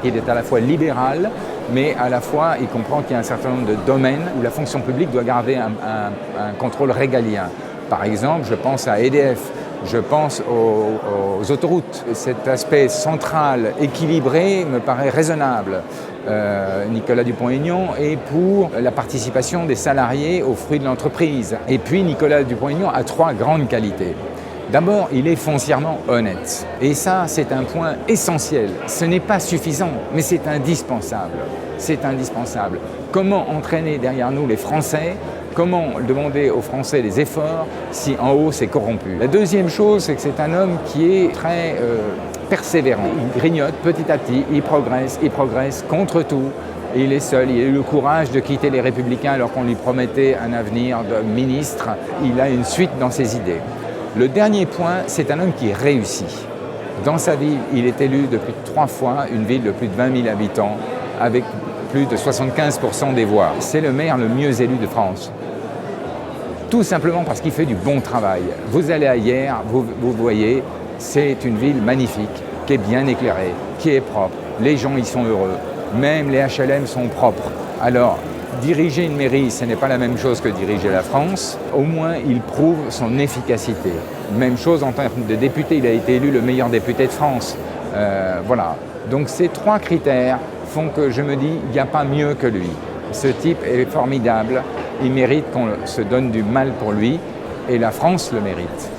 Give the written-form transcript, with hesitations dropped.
Il est à la fois libéral, mais à la fois il comprend qu'il y a un certain nombre de domaines où la fonction publique doit garder un contrôle régalien. Par exemple, je pense à EDF, je pense aux autoroutes. Cet aspect central, équilibré, me paraît raisonnable. Nicolas Dupont-Aignan est pour la participation des salariés aux fruits de l'entreprise. Et puis Nicolas Dupont-Aignan a 3 grandes qualités. D'abord, il est foncièrement honnête. Et ça, c'est un point essentiel. Ce n'est pas suffisant, mais c'est indispensable. C'est indispensable. Comment entraîner derrière nous les Français ? Comment demander aux Français des efforts si en haut c'est corrompu? La deuxième chose, c'est que c'est un homme qui est très persévérant. Il grignote petit à petit, il progresse contre tout. Et il est seul, il a eu le courage de quitter les Républicains alors qu'on lui promettait un avenir de ministre. Il a une suite dans ses idées. Le dernier point, c'est un homme qui réussit. Dans sa ville, il est élu depuis 3 fois, une ville de plus de 20 000 habitants, avec plus de 75% des voix. C'est le maire le mieux élu de France. Tout simplement parce qu'il fait du bon travail. Vous allez à Hyères, vous voyez, c'est une ville magnifique, qui est bien éclairée, qui est propre. Les gens y sont heureux. Même les HLM sont propres. Alors, diriger une mairie, ce n'est pas la même chose que diriger la France. Au moins, il prouve son efficacité. Même chose en termes de député, il a été élu le meilleur député de France. Voilà. Donc ces 3 critères font que je me dis, il n'y a pas mieux que lui. Ce type est formidable, il mérite qu'on se donne du mal pour lui, et la France le mérite.